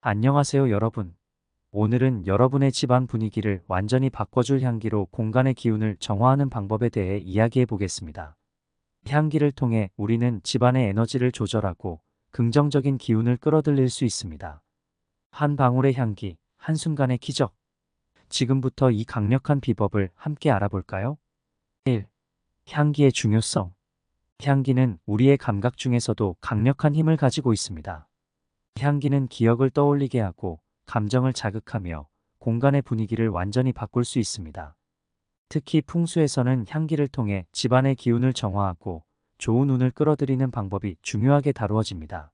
안녕하세요 여러분. 오늘은 여러분의 집안 분위기를 완전히 바꿔줄 향기로 공간의 기운을 정화하는 방법에 대해 이야기해 보겠습니다. 향기를 통해 우리는 집안의 에너지를 조절하고 긍정적인 기운을 끌어들일 수 있습니다. 한 방울의 향기, 한순간의 기적. 지금부터 이 강력한 비법을 함께 알아볼까요? 1. 향기의 중요성. 향기는 우리의 감각 중에서도 강력한 힘을 가지고 있습니다. 향기는 기억을 떠올리게 하고 감정을 자극하며 공간의 분위기를 완전히 바꿀 수 있습니다. 특히 풍수에서는 향기를 통해 집안의 기운을 정화하고 좋은 운을 끌어들이는 방법이 중요하게 다루어집니다.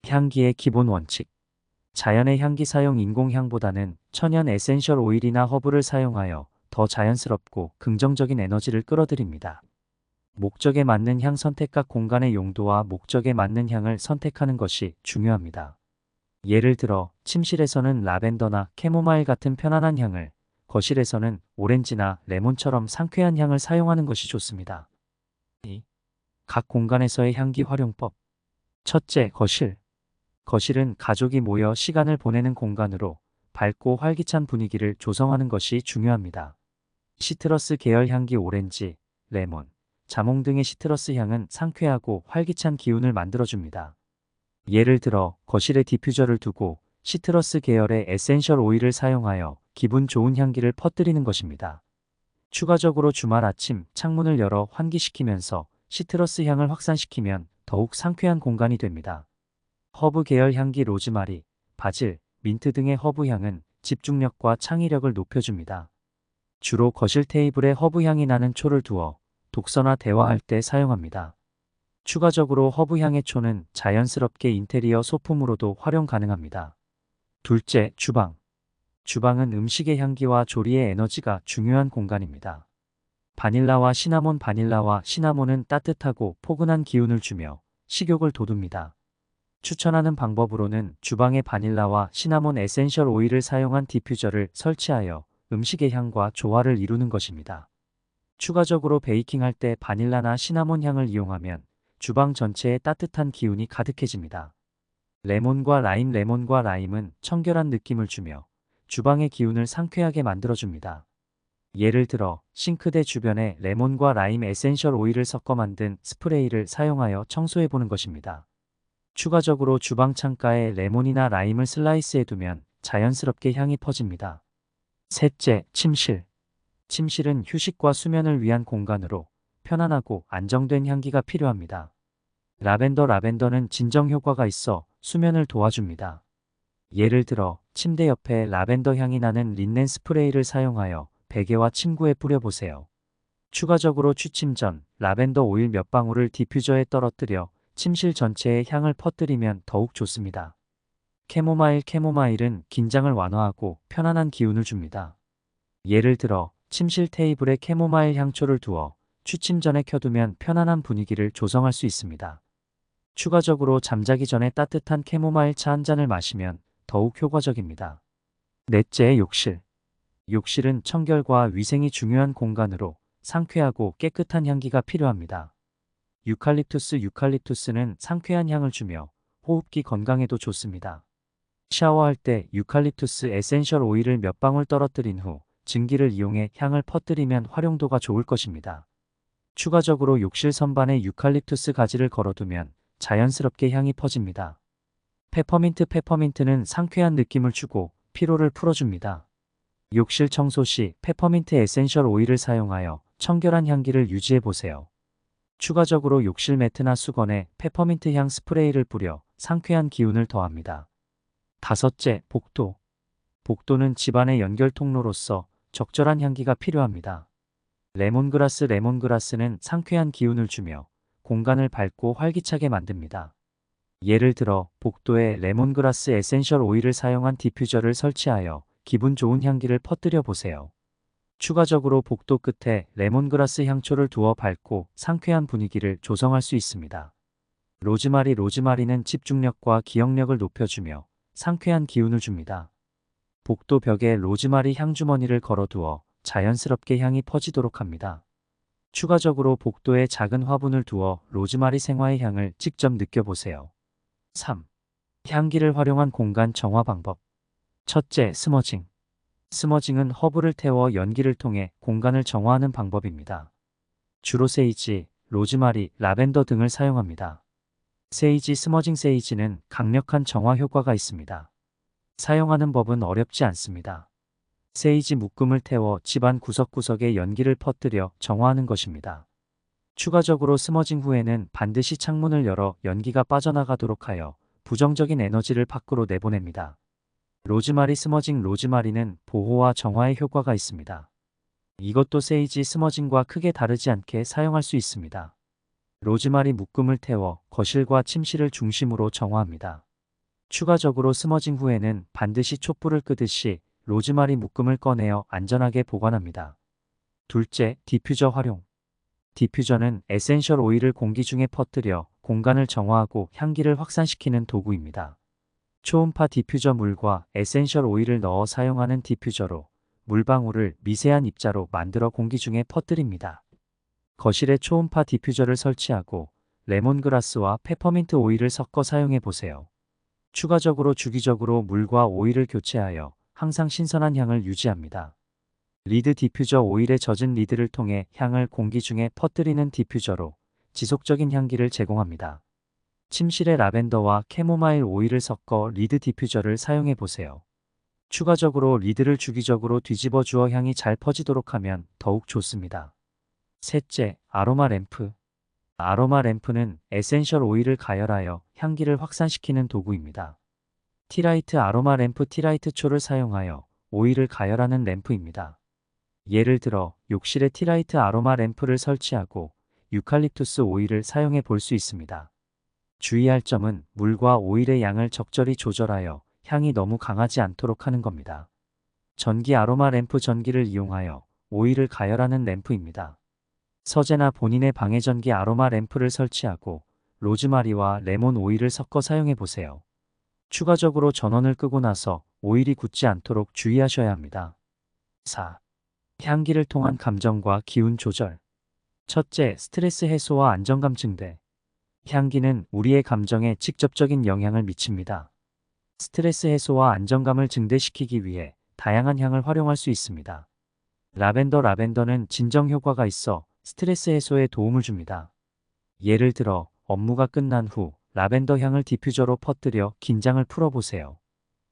향기의 기본 원칙. 자연의 향기 사용. 인공향보다는 천연 에센셜 오일이나 허브를 사용하여 더 자연스럽고 긍정적인 에너지를 끌어들입니다. 목적에 맞는 향 선택. 각 공간의 용도와 목적에 맞는 향을 선택하는 것이 중요합니다. 예를 들어 침실에서는 라벤더나 캐모마일 같은 편안한 향을, 거실에서는 오렌지나 레몬처럼 상쾌한 향을 사용하는 것이 좋습니다. 2. 각 공간에서의 향기 활용법. 첫째, 거실. 거실은 가족이 모여 시간을 보내는 공간으로 밝고 활기찬 분위기를 조성하는 것이 중요합니다. 시트러스 계열 향기. 오렌지, 레몬, 자몽 등의 시트러스 향은 상쾌하고 활기찬 기운을 만들어줍니다. 예를 들어 거실에 디퓨저를 두고 시트러스 계열의 에센셜 오일을 사용하여 기분 좋은 향기를 퍼뜨리는 것입니다. 추가적으로 주말 아침 창문을 열어 환기시키면서 시트러스 향을 확산시키면 더욱 상쾌한 공간이 됩니다. 허브 계열 향기. 로즈마리, 바질, 민트 등의 허브 향은 집중력과 창의력을 높여줍니다. 주로 거실 테이블에 허브 향이 나는 초를 두어 독서나 대화할 때 사용합니다. 추가적으로 허브향의 초는 자연스럽게 인테리어 소품으로도 활용 가능합니다. 둘째, 주방. 주방은 음식의 향기와 조리의 에너지가 중요한 공간입니다. 바닐라와 시나몬은 따뜻하고 포근한 기운을 주며 식욕을 돋웁니다. 추천하는 방법으로는 주방에 바닐라와 시나몬 에센셜 오일을 사용한 디퓨저를 설치하여 음식의 향과 조화를 이루는 것입니다. 추가적으로 베이킹할 때 바닐라나 시나몬 향을 이용하면 주방 전체에 따뜻한 기운이 가득해집니다. 레몬과 라임은 청결한 느낌을 주며 주방의 기운을 상쾌하게 만들어줍니다. 예를 들어 싱크대 주변에 레몬과 라임 에센셜 오일을 섞어 만든 스프레이를 사용하여 청소해보는 것입니다. 추가적으로 주방 창가에 레몬이나 라임을 슬라이스해두면 자연스럽게 향이 퍼집니다. 셋째, 침실. 침실은 휴식과 수면을 위한 공간으로 편안하고 안정된 향기가 필요합니다. 라벤더는 진정 효과가 있어 수면을 도와줍니다. 예를 들어 침대 옆에 라벤더 향이 나는 린넨 스프레이를 사용하여 베개와 침구에 뿌려보세요. 추가적으로 취침 전 라벤더 오일 몇 방울을 디퓨저에 떨어뜨려 침실 전체에 향을 퍼뜨리면 더욱 좋습니다. 캐모마일은 긴장을 완화하고 편안한 기운을 줍니다. 예를 들어 침실 테이블에 캐모마일 향초를 두어 취침 전에 켜두면 편안한 분위기를 조성할 수 있습니다. 추가적으로 잠자기 전에 따뜻한 캐모마일 차 한 잔을 마시면 더욱 효과적입니다. 넷째, 욕실. 욕실은 청결과 위생이 중요한 공간으로 상쾌하고 깨끗한 향기가 필요합니다. 유칼립투스는 상쾌한 향을 주며 호흡기 건강에도 좋습니다. 샤워할 때 유칼립투스 에센셜 오일을 몇 방울 떨어뜨린 후 증기를 이용해 향을 퍼뜨리면 활용도가 좋을 것입니다. 추가적으로 욕실 선반에 유칼립투스 가지를 걸어두면 자연스럽게 향이 퍼집니다. 페퍼민트는 상쾌한 느낌을 주고 피로를 풀어줍니다. 욕실 청소 시 페퍼민트 에센셜 오일을 사용하여 청결한 향기를 유지해보세요. 추가적으로 욕실 매트나 수건에 페퍼민트 향 스프레이를 뿌려 상쾌한 기운을 더합니다. 다섯째, 복도. 복도는 집안의 연결 통로로서 적절한 향기가 필요합니다. 레몬그라스는 상쾌한 기운을 주며 공간을 밝고 활기차게 만듭니다. 예를 들어 복도에 레몬그라스 에센셜 오일을 사용한 디퓨저를 설치하여 기분 좋은 향기를 퍼뜨려 보세요. 추가적으로 복도 끝에 레몬그라스 향초를 두어 밝고 상쾌한 분위기를 조성할 수 있습니다. 로즈마리는 집중력과 기억력을 높여주며 상쾌한 기운을 줍니다. 복도 벽에 로즈마리 향주머니를 걸어두어 자연스럽게 향이 퍼지도록 합니다. 추가적으로 복도에 작은 화분을 두어 로즈마리 생화의 향을 직접 느껴보세요. 3. 향기를 활용한 공간 정화 방법. 첫째, 스머징. 스머징은 허브를 태워 연기를 통해 공간을 정화하는 방법입니다. 주로 세이지, 로즈마리, 라벤더 등을 사용합니다. 세이지 스머징. 세이지는 강력한 정화 효과가 있습니다. 사용하는 법은 어렵지 않습니다. 세이지 묶음을 태워 집안 구석구석에 연기를 퍼뜨려 정화하는 것입니다. 추가적으로 스머징 후에는 반드시 창문을 열어 연기가 빠져나가도록 하여 부정적인 에너지를 밖으로 내보냅니다. 로즈마리 스머징. 로즈마리는 보호와 정화의 효과가 있습니다. 이것도 세이지 스머징과 크게 다르지 않게 사용할 수 있습니다. 로즈마리 묶음을 태워 거실과 침실을 중심으로 정화합니다. 추가적으로 스머징 후에는 반드시 촛불을 끄듯이 로즈마리 묶음을 꺼내어 안전하게 보관합니다. 둘째, 디퓨저 활용. 디퓨저는 에센셜 오일을 공기 중에 퍼뜨려 공간을 정화하고 향기를 확산시키는 도구입니다. 초음파 디퓨저 물과 에센셜 오일을 넣어 사용하는 디퓨저로 물방울을 미세한 입자로 만들어 공기 중에 퍼뜨립니다. 거실에 초음파 디퓨저를 설치하고 레몬그라스와 페퍼민트 오일을 섞어 사용해 보세요. 추가적으로 주기적으로 물과 오일을 교체하여 항상 신선한 향을 유지합니다. 리드 디퓨저. 오일에 젖은 리드를 통해 향을 공기 중에 퍼뜨리는 디퓨저로 지속적인 향기를 제공합니다. 침실에 라벤더와 캐모마일 오일을 섞어 리드 디퓨저를 사용해 보세요. 추가적으로 리드를 주기적으로 뒤집어 주어 향이 잘 퍼지도록 하면 더욱 좋습니다. 셋째, 아로마 램프. 아로마 램프는 에센셜 오일을 가열하여 향기를 확산시키는 도구입니다. 티라이트 아로마 램프. 티라이트 초를 사용하여 오일을 가열하는 램프입니다. 예를 들어 욕실에 티라이트 아로마 램프를 설치하고 유칼립투스 오일을 사용해 볼 수 있습니다. 주의할 점은 물과 오일의 양을 적절히 조절하여 향이 너무 강하지 않도록 하는 겁니다. 전기 아로마 램프. 전기를 이용하여 오일을 가열하는 램프입니다. 서재나 본인의 방에 전기 아로마 램프를 설치하고 로즈마리와 레몬 오일을 섞어 사용해 보세요. 추가적으로 전원을 끄고 나서 오일이 굳지 않도록 주의하셔야 합니다. 4. 향기를 통한 감정과 기운 조절. 첫째, 스트레스 해소와 안정감 증대. 향기는 우리의 감정에 직접적인 영향을 미칩니다. 스트레스 해소와 안정감을 증대시키기 위해 다양한 향을 활용할 수 있습니다. 라벤더. 라벤더는 진정 효과가 있어 스트레스 해소에 도움을 줍니다. 예를 들어 업무가 끝난 후 라벤더 향을 디퓨저로 퍼뜨려 긴장을 풀어보세요.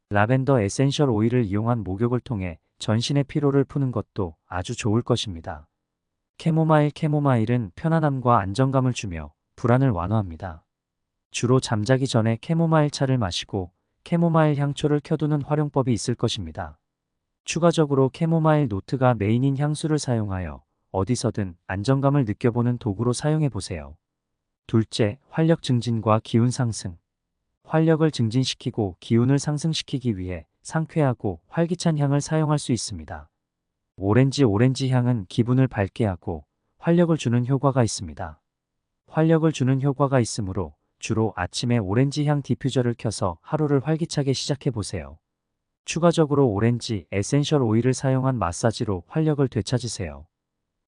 라벤더 에센셜 오일을 이용한 목욕을 통해 전신의 피로를 푸는 것도 아주 좋을 것입니다. 캐모마일. 캐모마일은 편안함과 안정감을 주며 불안을 완화합니다. 주로 잠자기 전에 캐모마일 차를 마시고 캐모마일 향초를 켜두는 활용법이 있을 것입니다. 추가적으로 캐모마일 노트가 메인인 향수를 사용하여 어디서든 안정감을 느껴보는 도구로 사용해 보세요. 둘째, 활력 증진과 기운 상승. 활력을 증진시키고 기운을 상승시키기 위해 상쾌하고 활기찬 향을 사용할 수 있습니다. 오렌지. 오렌지 향은 기분을 밝게 하고 활력을 주는 효과가 있습니다. 활력을 주는 효과가 있으므로 주로 아침에 오렌지 향 디퓨저를 켜서 하루를 활기차게 시작해 보세요. 추가적으로 오렌지 에센셜 오일을 사용한 마사지로 활력을 되찾으세요.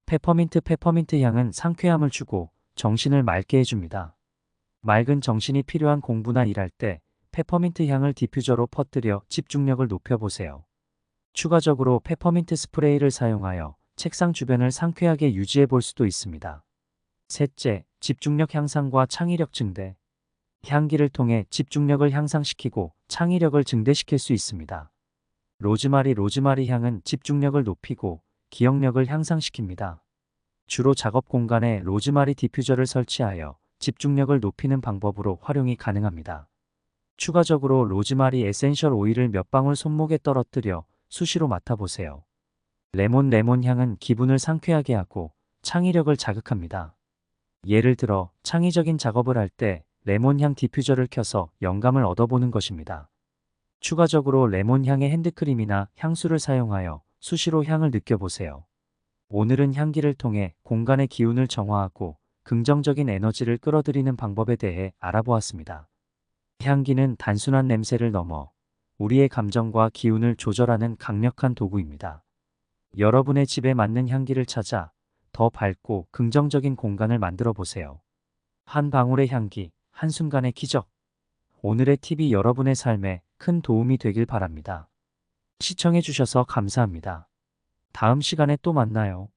페퍼민트. 페퍼민트 향은 상쾌함을 주고 정신을 맑게 해줍니다. 맑은 정신이 필요한 공부나 일할 때 페퍼민트 향을 디퓨저로 퍼뜨려 집중력을 높여보세요. 추가적으로 페퍼민트 스프레이를 사용하여 책상 주변을 상쾌하게 유지해 볼 수도 있습니다. 셋째, 집중력 향상과 창의력 증대. 향기를 통해 집중력을 향상시키고 창의력을 증대시킬 수 있습니다. 로즈마리. 로즈마리 향은 집중력을 높이고 기억력을 향상시킵니다. 주로 작업 공간에 로즈마리 디퓨저를 설치하여 집중력을 높이는 방법으로 활용이 가능합니다. 추가적으로 로즈마리 에센셜 오일을 몇 방울 손목에 떨어뜨려 수시로 맡아보세요. 레몬. 레몬 향은 기분을 상쾌하게 하고 창의력을 자극합니다. 예를 들어 창의적인 작업을 할 때 레몬향 디퓨저를 켜서 영감을 얻어보는 것입니다. 추가적으로 레몬향의 핸드크림이나 향수를 사용하여 수시로 향을 느껴보세요. 오늘은 향기를 통해 공간의 기운을 정화하고 긍정적인 에너지를 끌어들이는 방법에 대해 알아보았습니다. 향기는 단순한 냄새를 넘어 우리의 감정과 기운을 조절하는 강력한 도구입니다. 여러분의 집에 맞는 향기를 찾아 더 밝고 긍정적인 공간을 만들어 보세요. 한 방울의 향기, 한순간의 기적. 오늘의 팁이 여러분의 삶에 큰 도움이 되길 바랍니다. 시청해 주셔서 감사합니다. 다음 시간에 또 만나요.